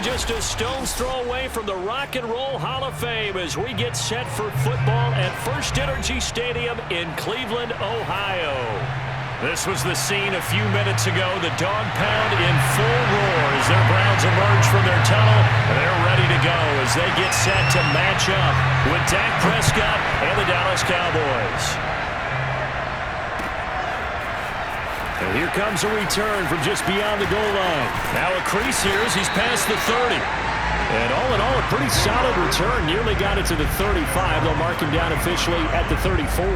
just a stone's throw away from the Rock and Roll Hall of Fame as we get set for football at First Energy Stadium in Cleveland, Ohio. This was the scene a few minutes ago. The dog pound in full roar as their Browns emerge from their tunnel. They're ready to go as they get set to match up with Dak Prescott and the Dallas Cowboys. And here comes a return from just beyond the goal line. Now a crease here as he's past the 30. And all in all, a pretty solid return. Nearly got it to the 35. They'll mark him down officially at the 34.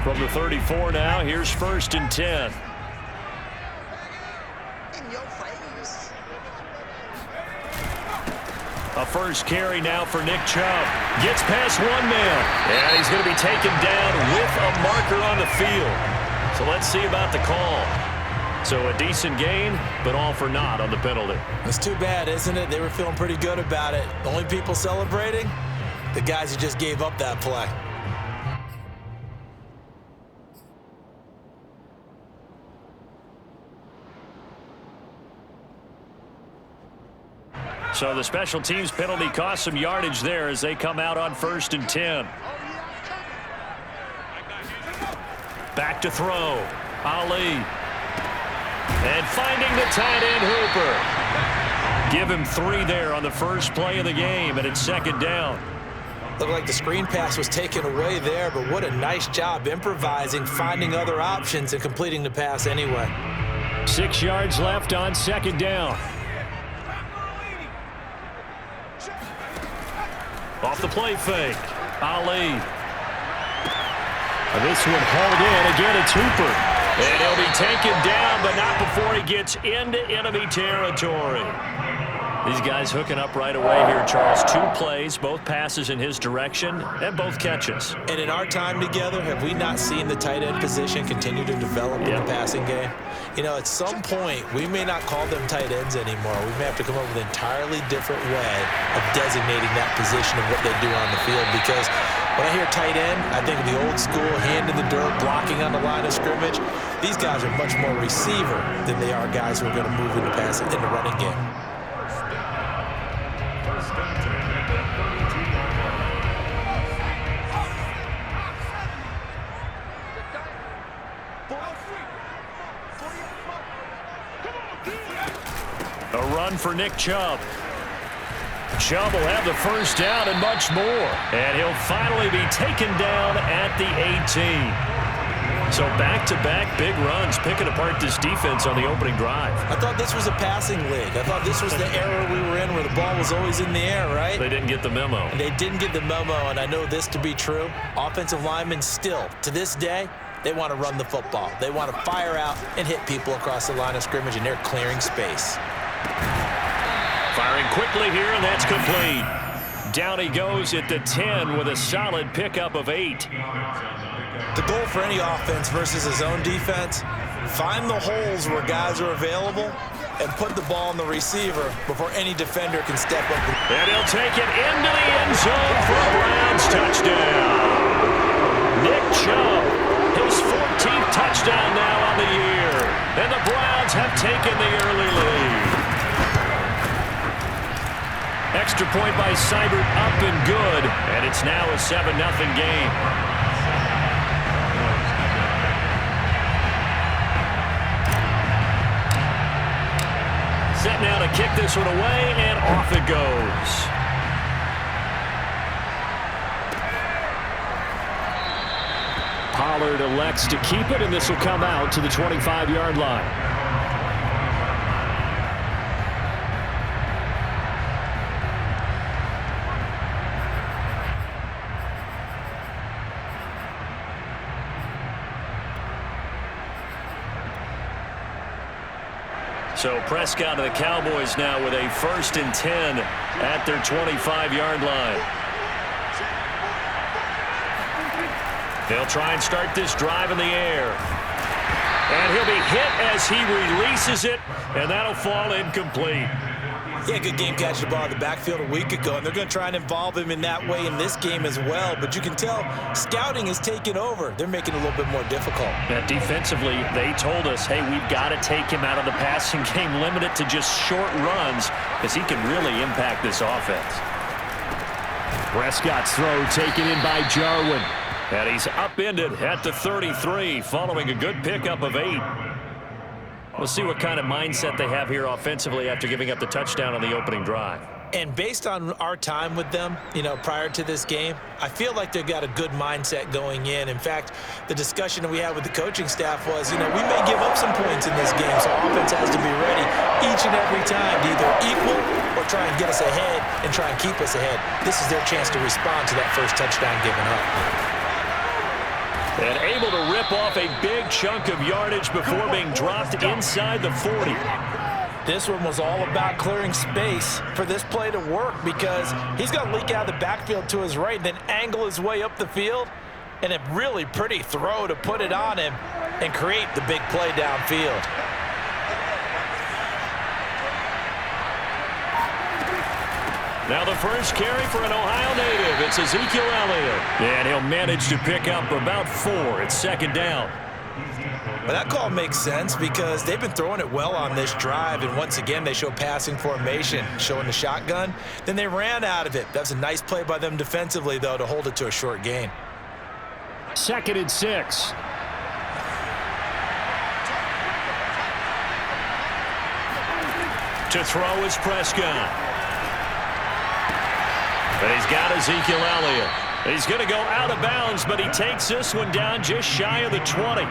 From the 34 now, here's 1st and 10. A first carry now for Nick Chubb. Gets past one man. And he's going to be taken down with a marker on the field. So let's see about the call. So a decent gain, but all for naught on the penalty. It's too bad, isn't it? They were feeling pretty good about it. The only people celebrating? The guys who just gave up that play. So the special teams penalty cost some yardage there as they come out on 1st and 10. Back to throw. Ali. And finding the tight end Hooper. Give him 3 there on the first play of the game, and it's 2nd down. Looked like the screen pass was taken away there, but what a nice job improvising, finding other options, and completing the pass anyway. 6 yards left on 2nd down. Off the play fake. Ali. This one hauled in. Again, it's Hooper. And he'll be taken down, but not before he gets into enemy territory. These guys hooking up right away here, Charles. 2 plays, both passes in his direction, and both catches. And in our time together, have we not seen the tight end position continue to develop in the passing game? You know, at some point, we may not call them tight ends anymore. We may have to come up with an entirely different way of designating that position of what they do on the field. Because when I hear tight end, I think of the old school, hand in the dirt, blocking on the line of scrimmage. These guys are much more receiver than they are guys who are going to move in the passing, in the running game. A run for Nick Chubb. Chubb will have the first down and much more. And he'll finally be taken down at the 18. So back-to-back big runs, picking apart this defense on the opening drive. I thought this was a passing league. I thought this was the era we were in where the ball was always in the air, right? They didn't get the memo. They didn't get the memo, and I know this to be true. Offensive linemen still, to this day, they want to run the football. They want to fire out and hit people across the line of scrimmage, and they're clearing space. Firing quickly here, and that's complete. Down he goes at the 10 with a solid pickup of 8. The goal for any offense versus his own defense, find the holes where guys are available and put the ball on the receiver before any defender can step up. And he'll take it into the end zone for a Browns touchdown. Nick Chubb, his 14th touchdown now on the year. And the Browns have taken the early lead. Extra point by Seibert, up and good. And it's now a 7-0 game. Set now to kick this one away, and off it goes. Pollard elects to keep it, and this will come out to the 25-yard line. So Prescott and the Cowboys now with a 1st and 10 at their 25-yard line. They'll try and start this drive in the air. And he'll be hit as he releases it, and that'll fall incomplete. He had a good game catching the ball in the backfield a week ago, and they're going to try and involve him in that way in this game as well. But you can tell scouting is taking over. They're making it a little bit more difficult. Yeah, defensively, they told us, hey, we've got to take him out of the passing game, limit it to just short runs, because he can really impact this offense. Prescott's throw taken in by Jarwin. And he's upended at the 33 following a good pickup of 8. We'll see what kind of mindset they have here offensively after giving up the touchdown on the opening drive. And based on our time with them, prior to this game, I feel like they've got a good mindset going in. In fact, the discussion that we had with the coaching staff was, we may give up some points in this game, so offense has to be ready each and every time to either equal or try and get us ahead and try and keep us ahead. This is their chance to respond to that first touchdown given up. And able to rip off a big chunk of yardage before being dropped inside the 40. This one was all about clearing space for this play to work because he's going to leak out of the backfield to his right and then angle his way up the field. And a really pretty throw to put it on him and create the big play downfield. Now the first carry for an Ohio native. It's Ezekiel Elliott. And he'll manage to pick up about 4. It's second down. Well, that call makes sense because they've been throwing it well on this drive, and once again they show passing formation, showing the shotgun. Then they ran out of it. That was a nice play by them defensively, though, to hold it to a short gain. 2nd and 6. To throw is Prescott. But he's got Ezekiel Elliott. He's going to go out of bounds, but he takes this one down just shy of the 20.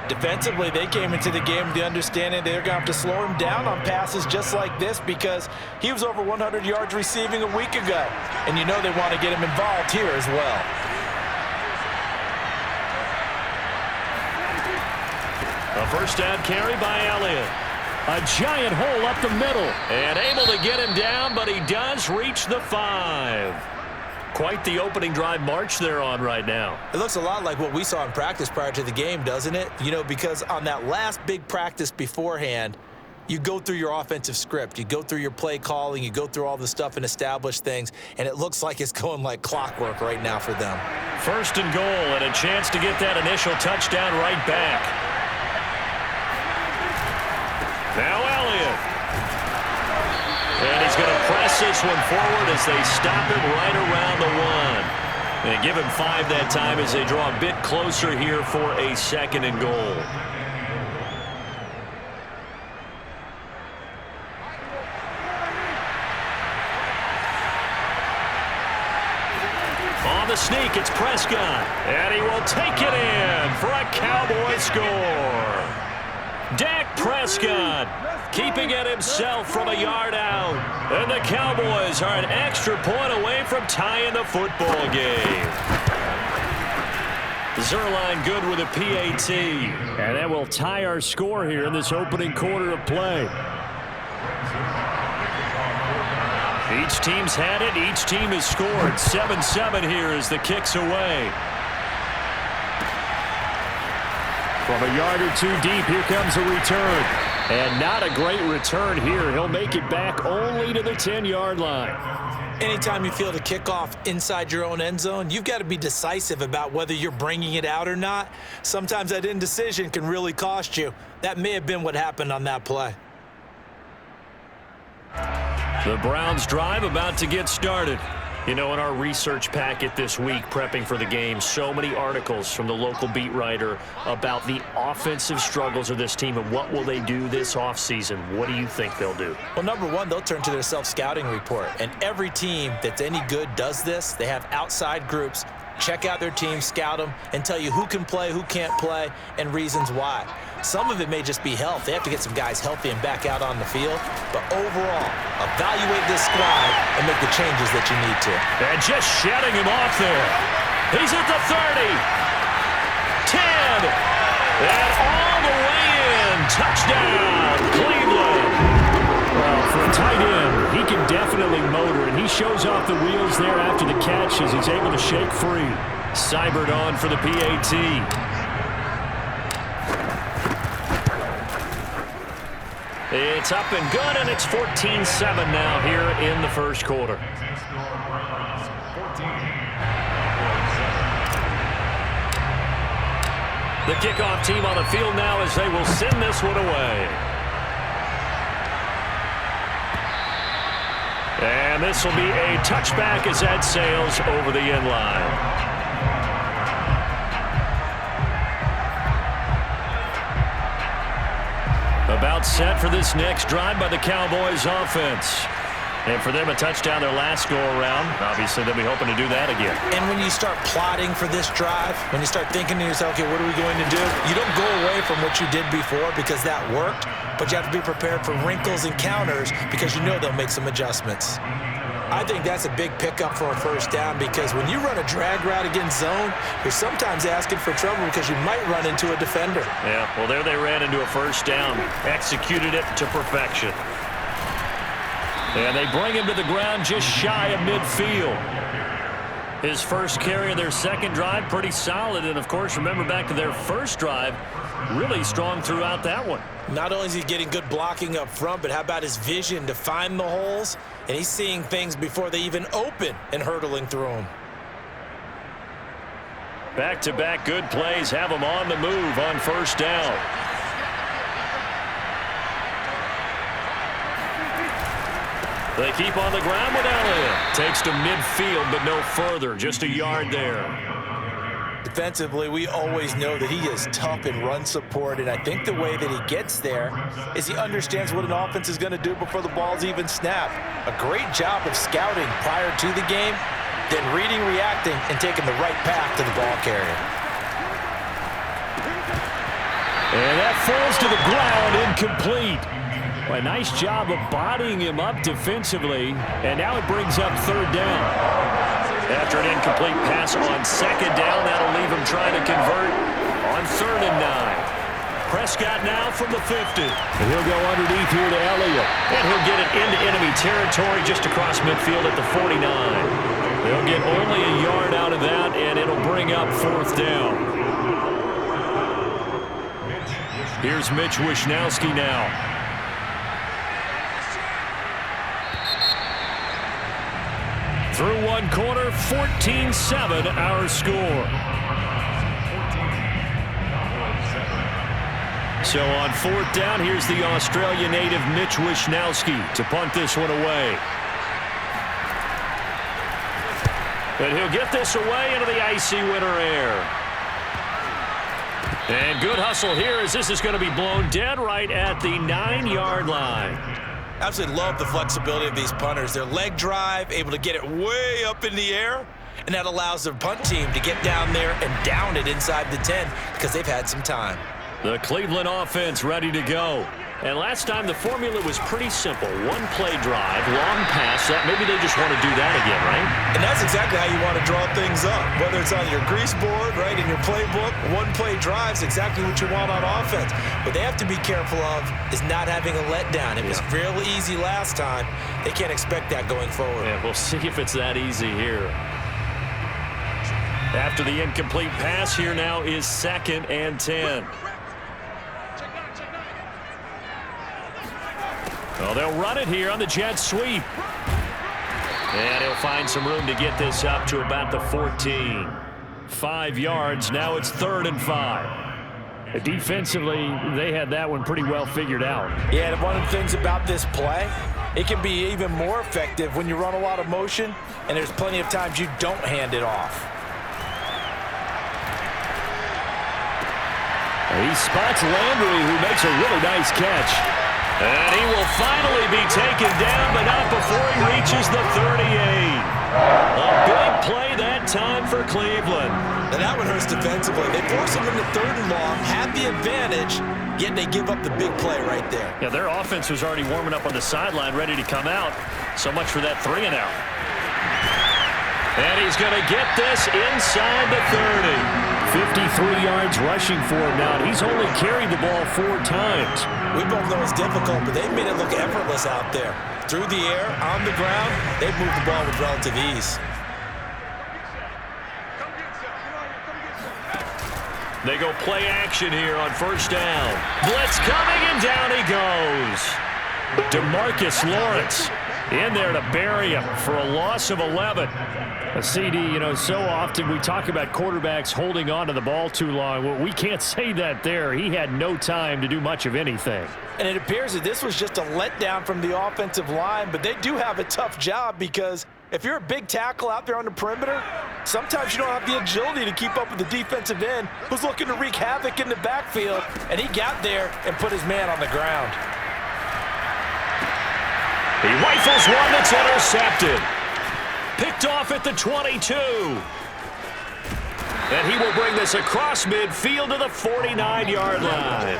Defensively, they came into the game with the understanding they're going to have to slow him down on passes just like this because he was over 100 yards receiving a week ago. And they want to get him involved here as well. A first down carry by Elliott. A giant hole up the middle. And able to get him down, but he does reach the 5. Quite the opening drive march they're on right now. It looks a lot like what we saw in practice prior to the game, doesn't it? Because on that last big practice beforehand, you go through your offensive script. You go through your play calling. You go through all the stuff and establish things. And it looks like it's going like clockwork right now for them. First and goal and a chance to get that initial touchdown right back. Now Elliott. And he's going to press this one forward as they stop it right around the 1. And give him 5 that time as they draw a bit closer here for a 2nd and goal. On the sneak, it's Prescott. And he will take it in for a Cowboy score. Dak Prescott keeping it himself from a yard out. And the Cowboys are an extra point away from tying the football game. Zerline good with a PAT. And that will tie our score here in this opening quarter of play. Each team's had it. Each team has scored. 7-7 here as the kick's away. From a yard or 2 deep, here comes a return. And not a great return here. He'll make it back only to the 10-yard line. Anytime you field a kickoff inside your own end zone, you've got to be decisive about whether you're bringing it out or not. Sometimes that indecision can really cost you. That may have been what happened on that play. The Browns drive about to get started. In our research packet this week, prepping for the game, so many articles from the local beat writer about the offensive struggles of this team and what will they do this offseason. What do you think they'll do? Well, number one, they'll turn to their self-scouting report. And every team that's any good does this. They have outside groups. Check out their team, scout them, and tell you who can play, who can't play, and reasons why. Some of it may just be health. They have to get some guys healthy and back out on the field. But overall, evaluate this squad and make the changes that you need to. And just shutting him off there. He's at the 30. 10. And all the way in. Touchdown, Cleveland. Well, for a tight end, he can definitely motor, and he shows off the wheels there after the catch as he's able to shake free. Seibert on for the PAT. It's up and good, and it's 14-7 now here in the first quarter. The kickoff team on the field now as they will send this one away. And this will be a touchback as that sails over the end line. About set for this next drive by the Cowboys offense. And for them, a touchdown their last go-around. Obviously, they'll be hoping to do that again. And when you start plotting for this drive, when you start thinking to yourself, okay, what are we going to do? You don't go away from what you did before because that worked, but you have to be prepared for wrinkles and counters because you know they'll make some adjustments. I think that's a big pickup for a first down because when you run a drag route against zone, you're sometimes asking for trouble because you might run into a defender. Yeah, well, there they ran into a first down. Executed it to perfection. And they bring him to the ground just shy of midfield. His first carry of their second drive, pretty solid. And, of course, remember back to their first drive, really strong throughout that one. Not only is he getting good blocking up front, but how about his vision to find the holes? And he's seeing things before they even open and hurdling through them. Back-to-back good plays have him on the move on first down. They keep on the ground with Elliott. Takes to midfield, but no further. Just a yard there. Defensively, we always know that he is tough in run support, and I think the way that he gets there is he understands what an offense is going to do before the ball's even snapped. A great job of scouting prior to the game, then reading, reacting, and taking the right path to the ball carrier. And that falls to the ground, incomplete. A nice job of bodying him up defensively, and now it brings up third down. After an incomplete pass on second down, that'll leave him trying to convert on 3rd and 9. Prescott now from the 50. And he'll go underneath here to Elliott. And he'll get it into enemy territory just across midfield at the 49. They'll get only a yard out of that, and it'll bring up 4th down. Here's Mitch Wishnowsky now. Through one quarter, 14-7 our score. So on 4th down, here's the Australia native Mitch Wishnowsky to punt this one away. And he'll get this away into the icy winter air. And good hustle here as this is going to be blown dead right at the 9-yard line. Absolutely love the flexibility of these punters. Their leg drive, able to get it way up in the air, and that allows their punt team to get down there and down it inside the 10 because they've had some time. The Cleveland offense ready to go. And last time the formula was pretty simple. One play drive, long pass. That maybe they just want to do that again, right? And that's exactly how you want to draw things up. Whether it's on your grease board, right, in your playbook, one play drive is exactly what you want on offense. What they have to be careful of is not having a letdown. It was real easy last time. They can't expect that going forward. Yeah, we'll see if it's that easy here. After the incomplete pass, here now is 2nd and 10. Well, they'll run it here on the jet sweep. And he'll find some room to get this up to about the 14. 5 yards. Now it's 3rd and 5. Defensively, they had that one pretty well figured out. Yeah, and one of the things about this play, it can be even more effective when you run a lot of motion, and there's plenty of times you don't hand it off. He spots Landry, who makes a really nice catch. And he will finally be taken down, but not before he reaches the 38. A big play that time for Cleveland. And that one hurts defensively. They force him into 3rd and long, have the advantage, yet they give up the big play right there. Yeah, their offense was already warming up on the sideline, ready to come out. So much for that 3 and out. And he's going to get this inside the 30. 53 yards rushing for him now. He's only carried the ball 4 times. We both know it's difficult, but they've made it look effortless out there. Through the air, on the ground, they've moved the ball with relative ease. They go play action here on 1st down. Blitz coming, and down he goes. goes. DeMarcus Lawrence in there to bury him for a loss of 11. A CD, you know, so often we talk about quarterbacks holding on to the ball too long. Well, we can't say that there. He had no time to do much of anything. And it appears that this was just a letdown from the offensive line, but they do have a tough job because if you're a big tackle out there on the perimeter, sometimes you don't have the agility to keep up with the defensive end who's looking to wreak havoc in the backfield, and he got there and put his man on the ground. He rifles one that's intercepted. Picked off at the 22. And he will bring this across midfield to the 49-yard line.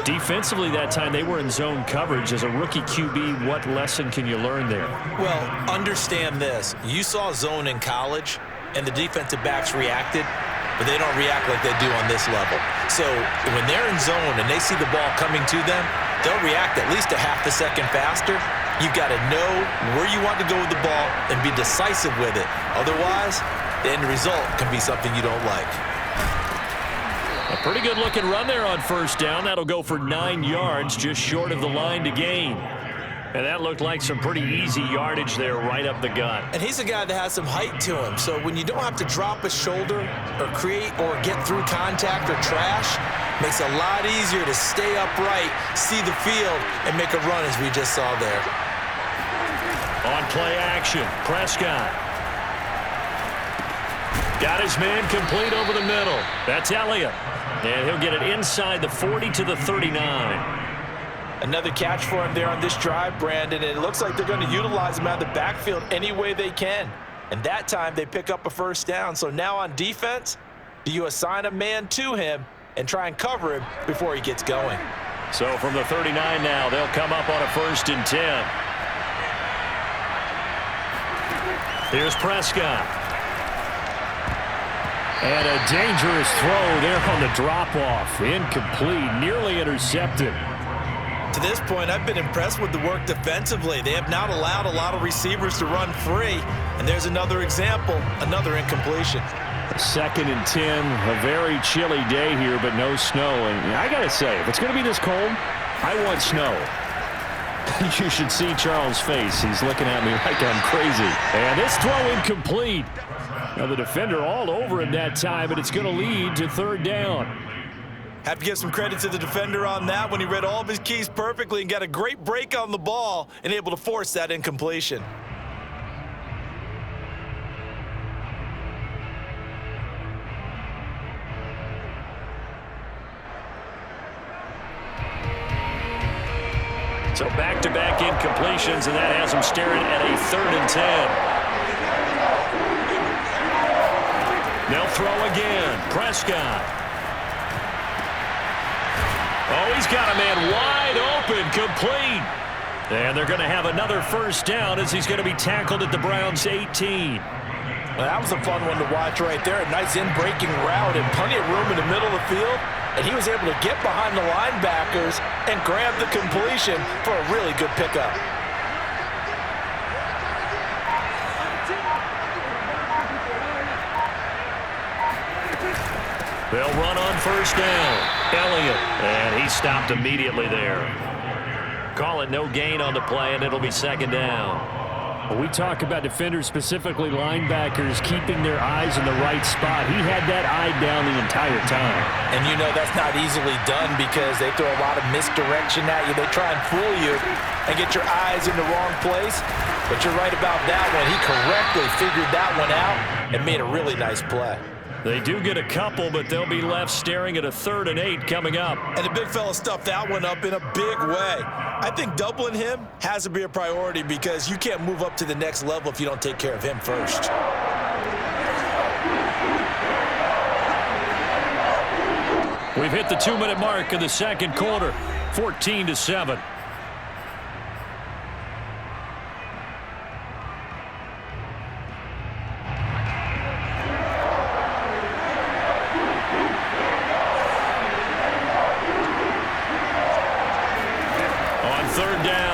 Defensively that time, they were in zone coverage. As a rookie QB, what lesson can you learn there? Well, understand this. You saw zone in college, and the defensive backs reacted, but they don't react like they do on this level. So when they're in zone and they see the ball coming to them, they'll react at least a half a second faster. You've got to know where you want to go with the ball and be decisive with it. Otherwise, the end result can be something you don't like. A pretty good looking run there on first down. That'll go for 9 yards, just short of the line to gain. And that looked like some pretty easy yardage there right up the gut. And he's a guy that has some height to him. So when you don't have to drop a shoulder or create or get through contact or trash, makes it a lot easier to stay upright, see the field, and make a run as we just saw there. On play action, Prescott. Got his man complete over the middle. That's Elliott. And he'll get it inside the 40 to the 39. Another catch for him there on this drive, Brandon, and it looks like they're going to utilize him out of the backfield any way they can. And that time they pick up a first down. So now on defense, do you assign a man to him and try and cover him before he gets going? So from the 39 now, they'll come up on a 1st and 10. Here's Prescott. And a dangerous throw there on the drop-off. Incomplete, nearly intercepted. To this point, I've been impressed with the work defensively. They have not allowed a lot of receivers to run free. And there's another example, another incompletion. 2nd and 10, a very chilly day here, but no snow. And I got to say, if it's going to be this cold, I want snow. You should see Charles' face. He's looking at me like I'm crazy. And this throw incomplete. Now the defender all over him that time, but it's going to lead to 3rd down. Have to give some credit to the defender on that when he read all of his keys perfectly and got a great break on the ball and able to force that incompletion. So back-to-back incompletions, and that has him staring at a 3rd and 10. They'll throw again. Prescott. Oh, he's got a man wide open, complete. And they're going to have another first down as he's going to be tackled at the Browns' 18. Well, that was a fun one to watch right there. A nice in-breaking route and plenty of room in the middle of the field. And he was able to get behind the linebackers and grab the completion for a really good pickup. They'll run on first down. Elliott, and he stopped immediately there. Call it no gain on the play, and it'll be 2nd down. When we talk about defenders, specifically linebackers, keeping their eyes in the right spot. He had that eye down the entire time. And you know that's not easily done because they throw a lot of misdirection at you. They try and fool you and get your eyes in the wrong place. But you're right about that one. He correctly figured that one out and made a really nice play. They do get a couple, but they'll be left staring at a 3rd and 8 coming up. And the big fella stuffed that one up in a big way. I think doubling him has to be a priority because you can't move up to the next level if you don't take care of him first. We've hit the 2-minute mark in the 2nd quarter, 14-7.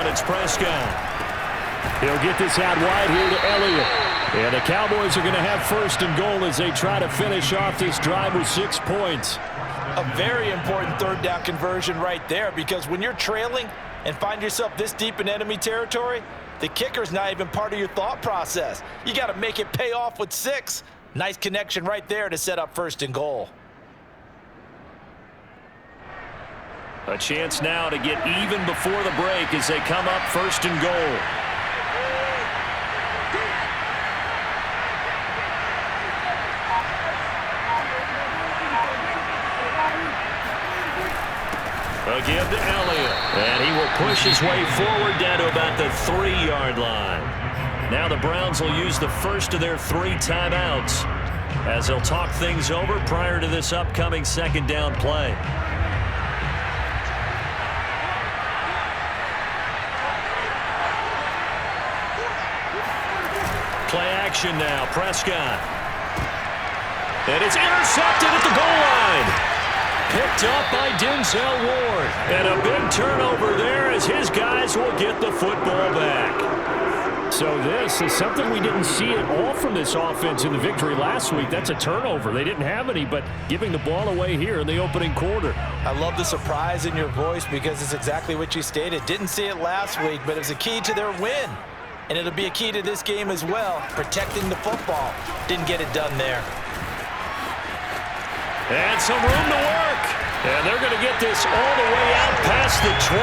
It's Prescott. He'll get this out wide here to Elliott. And the Cowboys are going to have 1st and goal as they try to finish off this drive with 6 points. A very important 3rd down conversion right there because when you're trailing, and find yourself this deep in enemy territory, the kicker's not even part of your thought process. You got to make it pay off with 6. Nice connection right there to set up 1st and goal. A chance now to get even before the break as they come up 1st and goal. Again to Elliott. And he will push his way forward down to about the 3-yard line. Now the Browns will use the first of their 3 timeouts as they'll talk things over prior to this upcoming 2nd down play. Play action now. Prescott. And it's intercepted at the goal line. Picked up by Denzel Ward. And a big turnover there as his guys will get the football back. So this is something we didn't see at all from this offense in the victory last week. That's a turnover. They didn't have any, but giving the ball away here in the opening quarter. I love the surprise in your voice because it's exactly what you stated. Didn't see it last week, but it was a key to their win. And it'll be a key to this game as well, protecting the football. Didn't get it done there. And some room to work. And they're going to get this all the way out past the 20.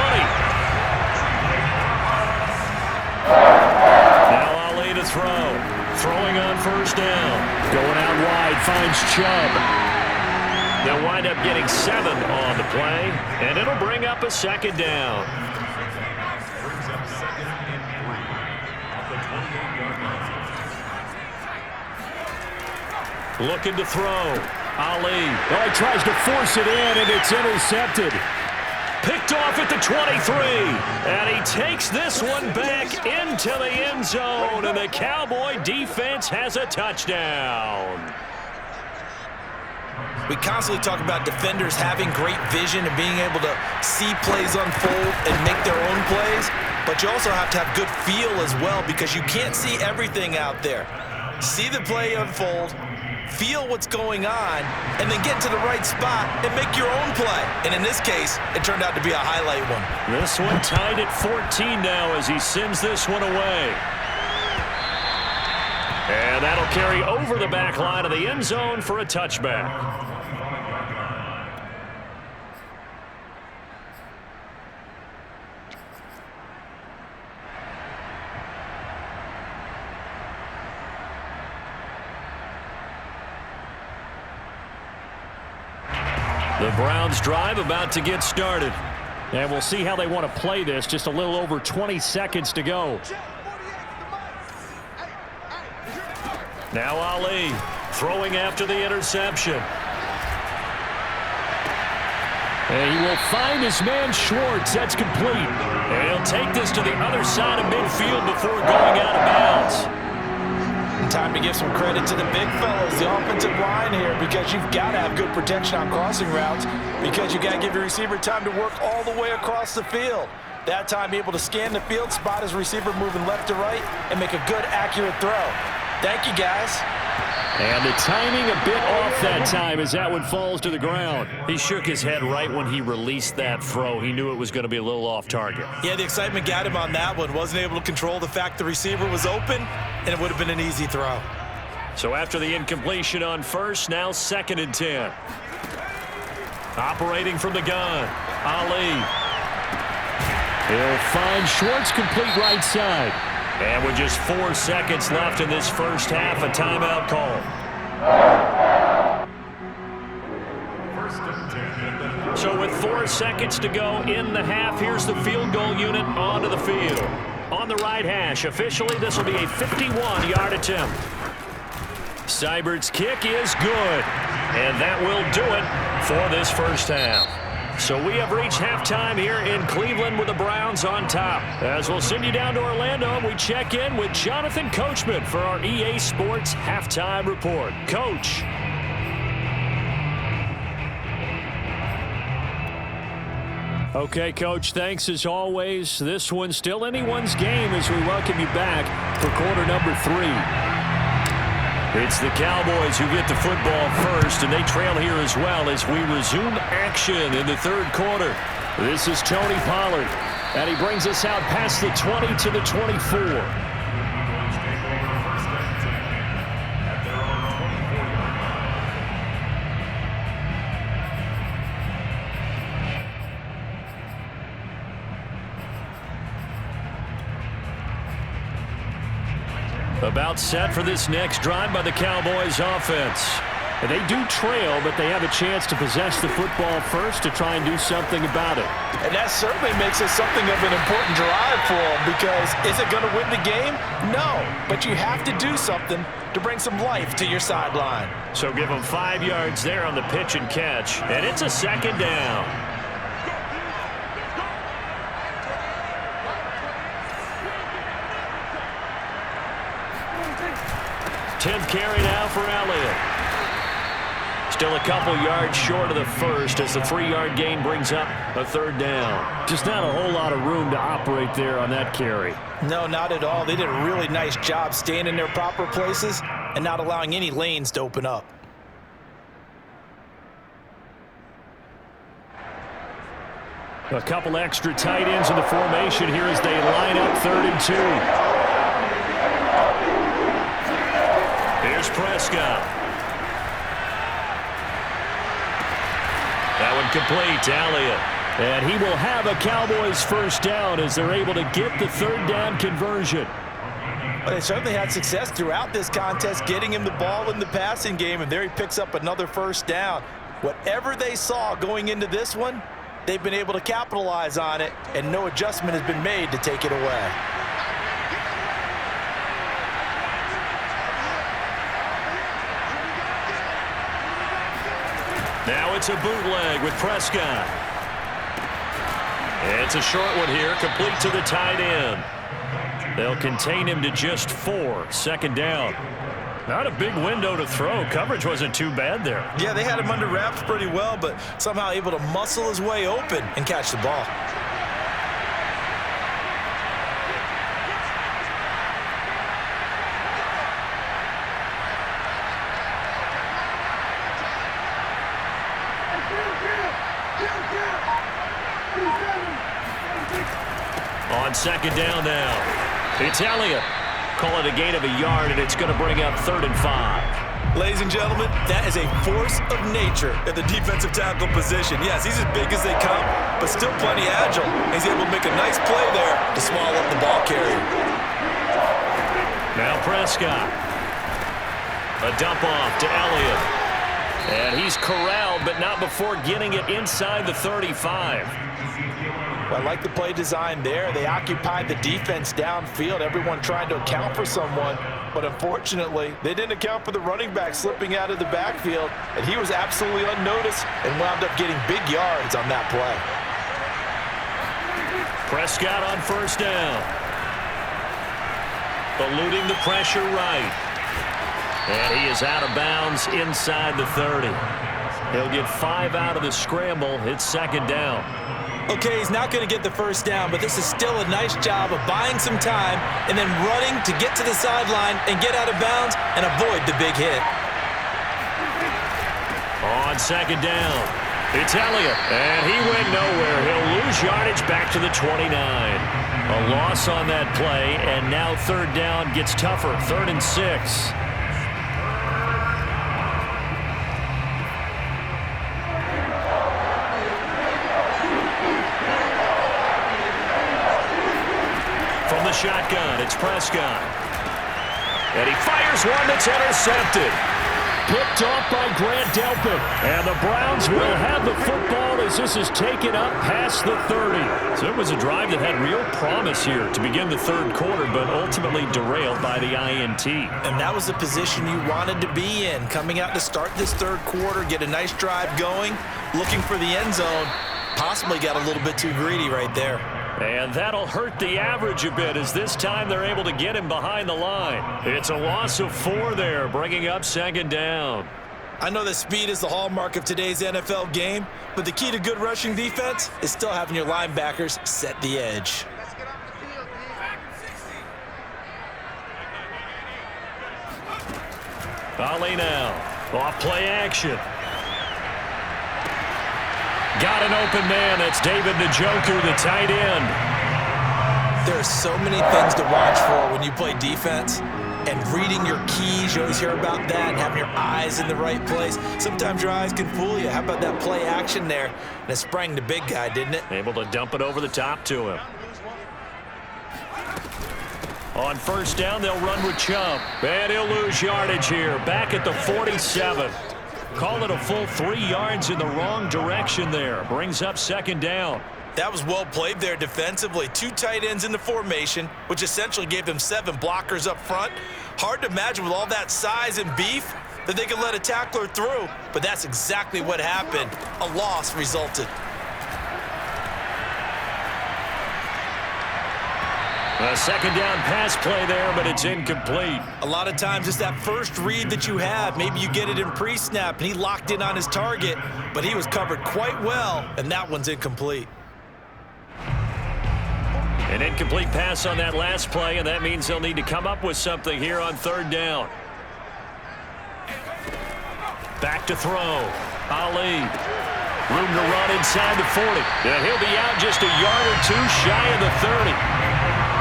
Now Ali to throw. Throwing on 1st down. Going out wide, finds Chubb. They'll wind up getting 7 on the play, and it'll bring up a 2nd down. Looking to throw. Ali. Oh, he tries to force it in, and it's intercepted. Picked off at the 23. And he takes this one back into the end zone, and the Cowboy defense has a touchdown. We constantly talk about defenders having great vision and being able to see plays unfold and make their own plays, but you also have to have good feel as well because you can't see everything out there. See the play unfold, feel what's going on, and then get to the right spot and make your own play. And in this case, it turned out to be a highlight one. This one tied at 14 now as he sends this one away. And that'll carry over the back line of the end zone for a touchback. The Browns drive about to get started. And we'll see how they want to play this. Just a little over 20 seconds to go. Now Ali throwing after the interception. And he will find his man Schwartz. That's complete. And he'll take this to the other side of midfield before going out of bounds. Time to give some credit to the big fellas, the offensive line here, because you've got to have good protection on crossing routes because you got to give your receiver time to work all the way across the field. That time, be able to scan the field, spot his receiver moving left to right, and make a good, accurate throw. Thank you, guys. And the timing a bit off that time as that one falls to the ground. He shook his head right when he released that throw. He knew it was going to be a little off target. Yeah, the excitement got him on that one. Wasn't able to control the fact the receiver was open, and it would have been an easy throw. So after the incompletion on 1st, now 2nd and 10. Operating from the gun, Ali. He'll find Schwartz complete right side. And with just 4 seconds left in this first half, a timeout call. So with 4 seconds to go in the half, here's the field goal unit onto the field. On the right hash, officially this will be a 51-yard attempt. Seibert's kick is good. And that will do it for this first half. So we have reached halftime here in Cleveland with the Browns on top. As we'll send you down to Orlando, we check in with Jonathan Coachman for our EA Sports Halftime Report. Coach. Okay, Coach, thanks as always. This one's still anyone's game as we welcome you back for quarter number 3. It's the Cowboys who get the football first, and they trail here as well as we resume action in the third quarter. This is Tony Pollard. And he brings us out past the 20 to the 24. About set for this next drive by the Cowboys offense. And they do trail, but they have a chance to possess the football first to try and do something about it. And that certainly makes it something of an important drive for them, because is it going to win the game? No, but you have to do something to bring some life to your sideline. So give them 5 yards there on the pitch and catch, and it's a second down. 10th carry now for Elliott. Still a couple yards short of the first as the 3-yard gain brings up a third down. Just not a whole lot of room to operate there on that carry. No, not at all. They did a really nice job staying in their proper places and not allowing any lanes to open up. A couple extra tight ends in the formation here as they line up 3rd and 2. Here's Prescott. That one complete to Elliott. And he will have a Cowboys first down as they're able to get the 3rd down conversion. Well, they certainly had success throughout this contest getting him the ball in the passing game, and there he picks up another first down. Whatever they saw going into this one, they've been able to capitalize on it, and no adjustment has been made to take it away. Now it's a bootleg with Prescott. It's a short one here, complete to the tight end. They'll contain him to just 4, second down. Not a big window to throw. Coverage wasn't too bad there. Yeah, they had him under wraps pretty well, but somehow able to muscle his way open and catch the ball. On second down now, it's Elliott. Call it a gain of a yard, and it's going to bring up 3rd and 5. Ladies and gentlemen, that is a force of nature at the defensive tackle position. Yes, he's as big as they come, but still plenty agile. He's able to make a nice play there to swallow up the ball carrier. Now Prescott. A dump off to Elliott. And he's corralled, but not before getting it inside the 35. Well, I like the play design there. They occupied the defense downfield, everyone trying to account for someone. But unfortunately, they didn't account for the running back slipping out of the backfield, and he was absolutely unnoticed and wound up getting big yards on that play. Prescott on first down. Eluding the pressure right. And he is out of bounds inside the 30. He'll get 5 out of the scramble. It's second down. Okay, he's not going to get the first down, but this is still a nice job of buying some time and then running to get to the sideline and get out of bounds and avoid the big hit. On second down, it's Elliott, and he went nowhere. He'll lose yardage back to the 29. A loss on that play, and now 3rd down gets tougher, 3rd and 6. From the shotgun, it's Prescott. And he fires one that's intercepted. Picked off by Grant Delpit. And the Browns will have the football as this is taken up past the 30. So it was a drive that had real promise here to begin the 3rd quarter, but ultimately derailed by the INT. And that was the position you wanted to be in. Coming out to start this 3rd quarter, get a nice drive going, looking for the end zone. Possibly got a little bit too greedy right there. And that'll hurt the average a bit as this time they're able to get him behind the line. It's a loss of 4 there, bringing up second down. I know that speed is the hallmark of today's NFL game, but the key to good rushing defense is still having your linebackers set the edge. Ali now, off play action. Got an open man. That's David Njoku, the tight end. There's so many things to watch for when you play defense. And reading your keys, you always hear about that, and having your eyes in the right place. Sometimes your eyes can fool you. How about that play action there? And it sprang the big guy, didn't it? Able to dump it over the top to him. On first down, they'll run with Chubb. And he'll lose yardage here. Back at the 47. Call it a full 3 yards in the wrong direction there. Brings up second down. That was well played there defensively. 2 tight ends in the formation, which essentially gave them 7 blockers up front. Hard to imagine with all that size and beef that they could let a tackler through, but that's exactly what happened. A loss resulted. A second down pass play there, but it's incomplete. A lot of times it's that first read that you have. Maybe you get it in pre-snap, and he locked in on his target, but he was covered quite well, and that one's incomplete. An incomplete pass on that last play, and that means they'll need to come up with something here on third down. Back to throw. Ali. Room to run inside the 40. And he'll be out just a yard or 2 shy of the 30.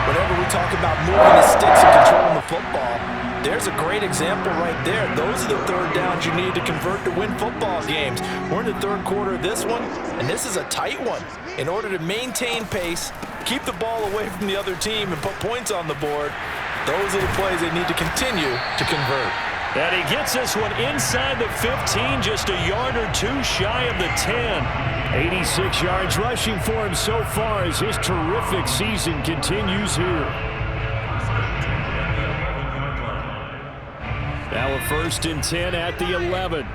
Whenever we talk about moving the sticks and controlling the football, there's a great example right there. Those are the third downs you need to convert to win football games. We're in the third quarter of this one, and this is a tight one. In order to maintain pace, keep the ball away from the other team, and put points on the board, those are the plays they need to continue to convert. And he gets this one inside the 15, just a yard or 2 shy of the 10. 86 yards rushing for him so far as his terrific season continues here. Now a 1st and 10 at the 11.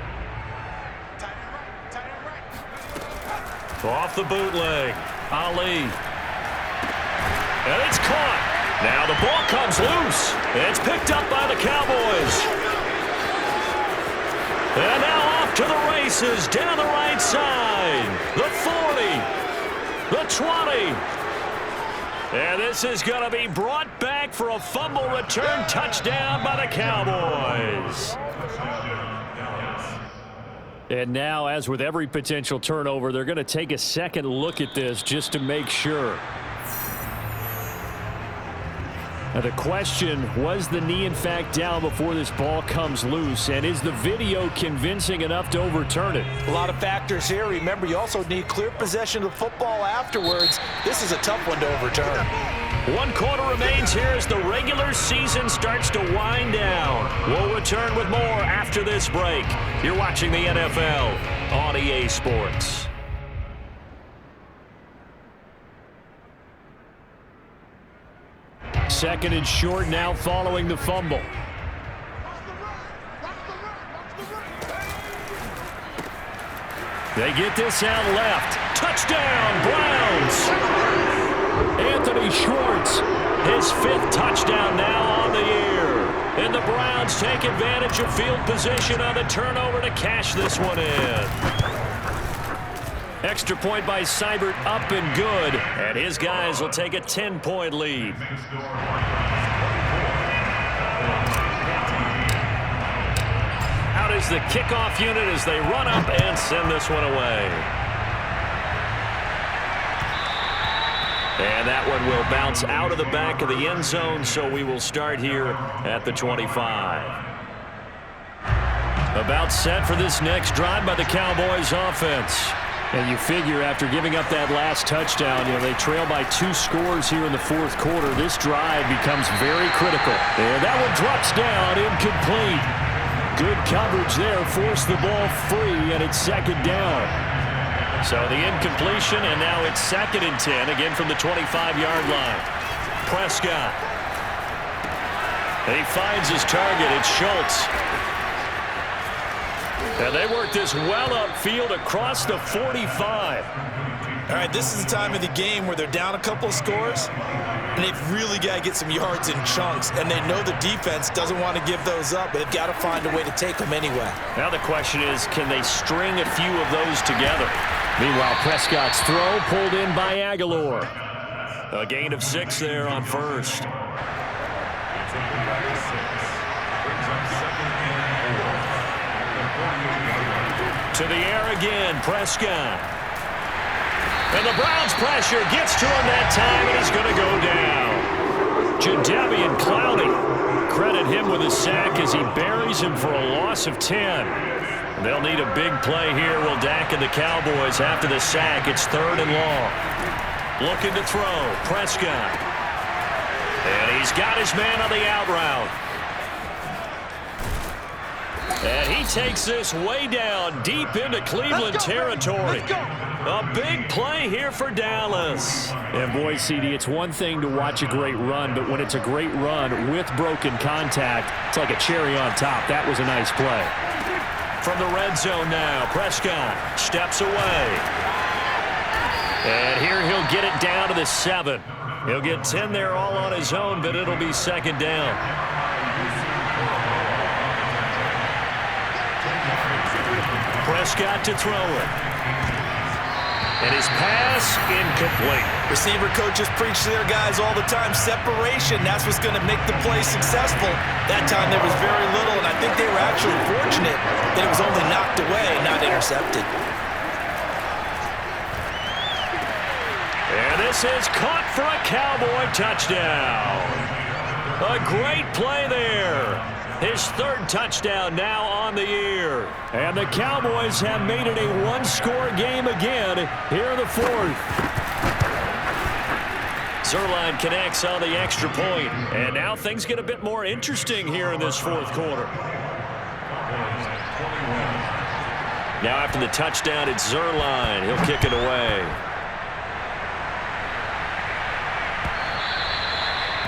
Off the bootleg. Ali. And it's caught. Now the ball comes loose. It's picked up by the Cowboys. And now off to the races down the right side. The 40. The 20. And this is going to be brought back for a fumble return touchdown by the Cowboys. And now, as with every potential turnover, they're going to take a second look at this just to make sure. Now the question, was the knee in fact down before this ball comes loose? And is the video convincing enough to overturn it? A lot of factors here. Remember, you also need clear possession of the football afterwards. This is a tough one to overturn. 1 quarter remains here as the regular season starts to wind down. We'll return with more after this break. You're watching the NFL on EA Sports. Second and short now following the fumble. They get this out left. Touchdown, Browns! Anthony Schwartz, his 5th touchdown now on the year. And the Browns take advantage of field position on the turnover to cash this one in. Extra point by Seibert up and good. And his guys will take a 10-point lead. Out is the kickoff unit as they run up and send this one away. And that one will bounce out of the back of the end zone, so we will start here at the 25. About set for this next drive by the Cowboys offense. And you figure after giving up that last touchdown, they trail by 2 scores here in the 4th quarter. This drive becomes very critical. And that one drops down, incomplete. Good coverage there, forced the ball free, and it's second down. So the incompletion, and now it's 2nd and 10, again from the 25-yard line. Prescott. And he finds his target. It's Schultz. And they work this well upfield across the 45. All right, this is the time of the game where they're down a couple of scores, and they've really got to get some yards in chunks, and they know the defense doesn't want to give those up, but they've got to find a way to take them anyway. Now the question is, can they string a few of those together? Meanwhile, Prescott's throw pulled in by Aguilar. A gain of 6 there on first. To the air again, Prescott. And the Browns pressure gets to him that time, and he's going to go down. sack as he buries him for a loss of 10. They'll need a big play here. Will Dak and the Cowboys after the sack. It's 3rd and long. Looking to throw. Prescott. And he's got his man on the out route. And he takes this way down deep into Cleveland territory. A big play here for Dallas. And boy, CD, it's one thing to watch a great run, but when it's a great run with broken contact, it's like a cherry on top. That was a nice play. From the red zone now, Prescott steps away. And here he'll get it down to the 7. He'll get 10 there all on his own, but it'll be 2nd down. Prescott to throw it. And his pass incomplete. Receiver coaches preach to their guys all the time. Separation, that's what's going to make the play successful. That time there was very little, and I think they were actually fortunate that it was only knocked away, not intercepted. And this is caught for a Cowboy touchdown. A great play there. His 3rd touchdown now on the year. And the Cowboys have made it a one-score game again here in the 4th. Zuerlein connects on the extra point. And now things get a bit more interesting here in this 4th quarter. Now after the touchdown, it's Zuerlein. He'll kick it away.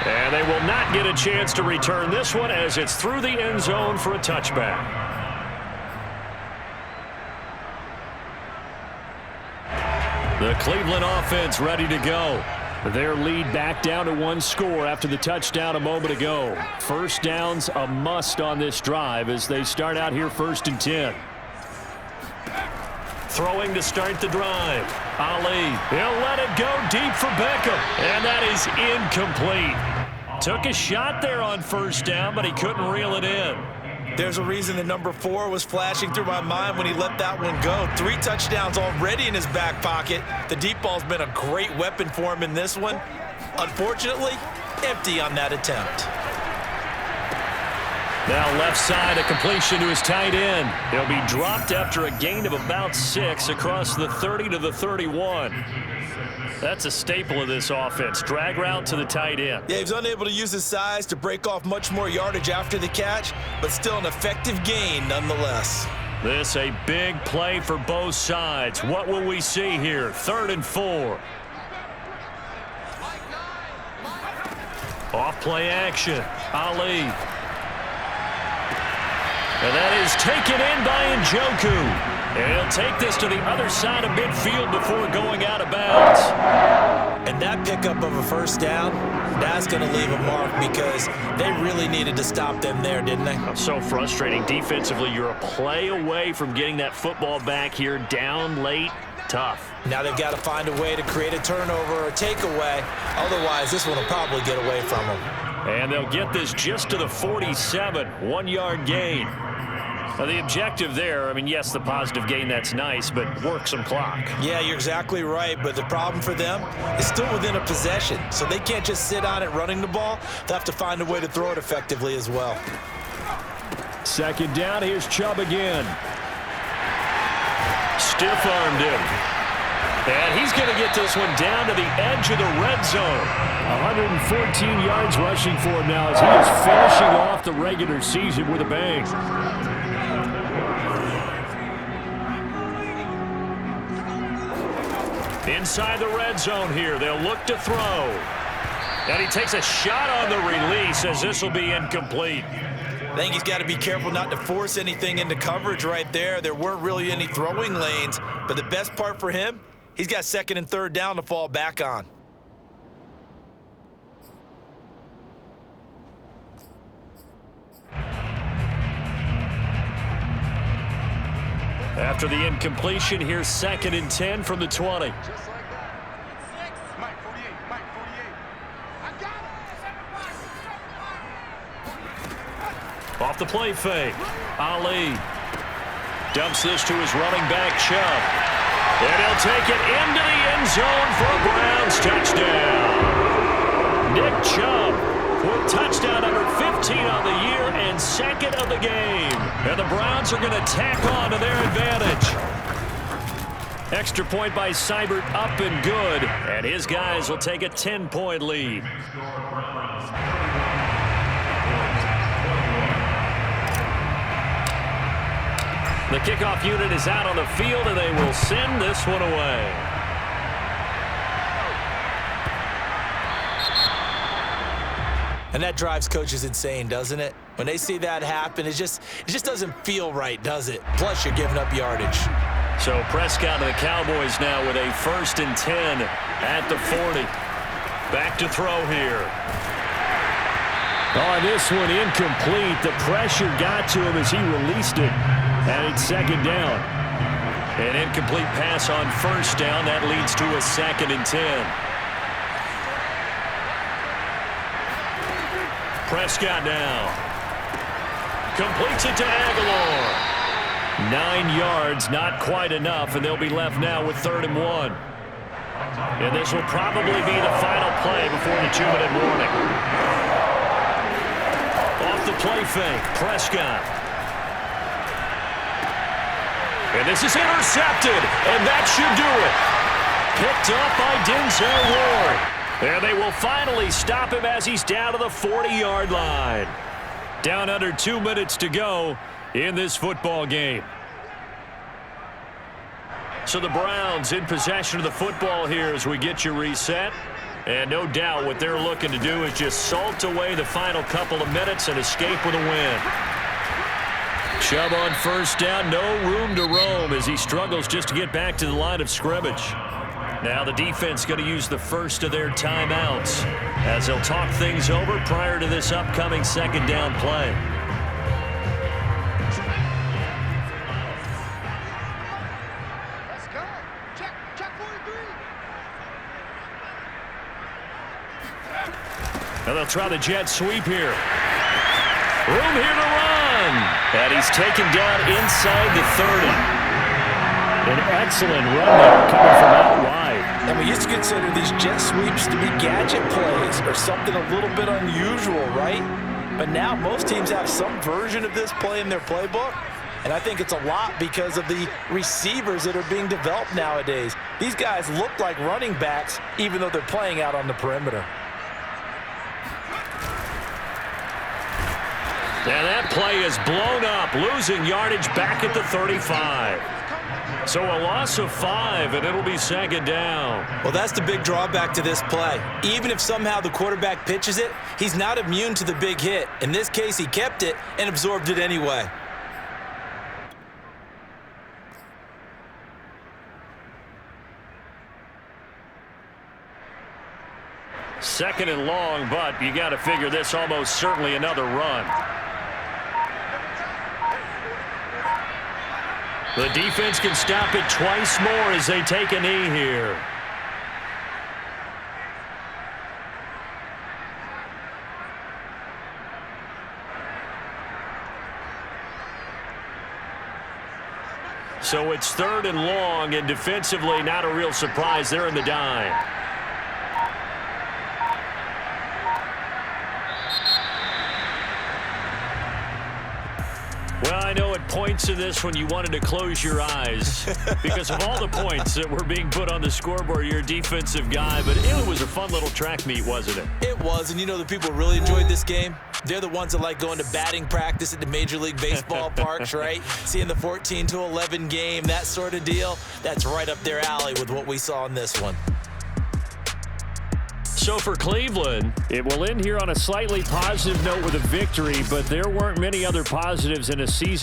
And they will not get a chance to return this one as it's through the end zone for a touchback. The Cleveland offense ready to go. Their lead back down to 1 score after the touchdown a moment ago. First down's a must on this drive as they start out here 1st and 10. Throwing to start the drive. Ali, he'll let it go deep for Beckham. And that is incomplete. Took a shot there on 1st down, but he couldn't reel it in. There's a reason that number 4 was flashing through my mind when he let that one go. 3 touchdowns already in his back pocket. The deep ball's been a great weapon for him in this one. Unfortunately, empty on that attempt. Now left side, a completion to his tight end. He'll be dropped after a gain of about 6 across the 30 to the 31. That's a staple of this offense. Drag route to the tight end. Yeah, he was unable to use his size to break off much more yardage after the catch, but still an effective gain nonetheless. This a big play for both sides. What will we see here? 3rd and 4. Off play action. Ali. And that is taken in by Njoku. And he'll take this to the other side of midfield before going out of bounds. And that pickup of a 1st down, that's going to leave a mark because they really needed to stop them there, didn't they? So frustrating. Defensively, you're a play away from getting that football back here down late. Tough. Now they've got to find a way to create a turnover or a takeaway. Otherwise, this one will probably get away from them. And they'll get this just to the 47. 1-yard gain. Now, the objective there, I mean, yes, the positive gain, that's nice, but work some clock. Yeah, you're exactly right, but the problem for them is still within a possession, so they can't just sit on it running the ball. They'll have to find a way to throw it effectively as well. 2nd down, here's Chubb again. Stiff-armed him. And he's going to get this one down to the edge of the red zone. 114 yards rushing for him now as he is finishing off the regular season with a bang. Inside the red zone here, they'll look to throw. And he takes a shot on the release as this will be incomplete. I think he's got to be careful not to force anything into coverage right there. There weren't really any throwing lanes, but the best part for him, he's got 2nd and 3rd down to fall back on. After the incompletion, here's 2nd and 10 from the 20. Off the play fake. Ali dumps this to his running back, Chubb. And he'll take it into the end zone for a Browns touchdown. Nick Chubb with touchdown number 15 on the year and and second of the game. And the Browns are going to tack on to their advantage. Extra point by Seibert, up and good. And his guys will take a 10-point lead. The kickoff unit is out on the field, and they will send this one away. And that drives coaches insane, doesn't it? When they see that happen, it just doesn't feel right, does it? Plus, you're giving up yardage. So Prescott to the Cowboys now with a 1st and 10 at the 40. Back to throw here. Oh, this one incomplete. The pressure got to him as he released it. And it's second down. An incomplete pass on 1st down. That leads to a 2nd and 10. Prescott now. Completes it to Aguilar. 9 yards, not quite enough, and they'll be left now with 3rd and 1. And this will probably be the final play before the 2-minute warning. Off the play fake, Prescott. And this is intercepted, and that should do it. Picked up by Denzel Ward. And they will finally stop him as he's down to the 40-yard line. Down under 2 minutes to go in this football game. So the Browns in possession of the football here as we get you reset. And no doubt what they're looking to do is just salt away the final couple of minutes and escape with a win. Chubb on 1st down, no room to roam as he struggles just to get back to the line of scrimmage. Now the defense going to use the first of their timeouts as they'll talk things over prior to this upcoming 2nd down play. Let's go. Check 43. Now they'll try the jet sweep here. Room here to run. And he's taken down inside the 30. An excellent run there coming from out wide. And we used to consider these jet sweeps to be gadget plays or something a little bit unusual, right? But now most teams have some version of this play in their playbook. And I think it's a lot because of the receivers that are being developed nowadays. These guys look like running backs even though they're playing out on the perimeter. And that play is blown up, losing yardage back at the 35. So a loss of 5, and it'll be 2nd down. Well, that's the big drawback to this play. Even if somehow the quarterback pitches it, he's not immune to the big hit. In this case, he kept it and absorbed it anyway. Second and long, but you got to figure this almost certainly another run. The defense can stop it twice more as they take a knee here. So it's 3rd and long, and defensively not a real surprise. They're in the dime. Well, I know at points in this when you wanted to close your eyes because of all the points that were being put on the scoreboard. You're a defensive guy, but it was a fun little track meet, wasn't it? It was, and you know the people who really enjoyed this game? They're the ones that like going to batting practice at the Major League Baseball parks, right? Seeing the 14-11 game, that sort of deal. That's right up their alley with what we saw in this one. So for Cleveland, It will end here on a slightly positive note with a victory, but there weren't many other positives in a season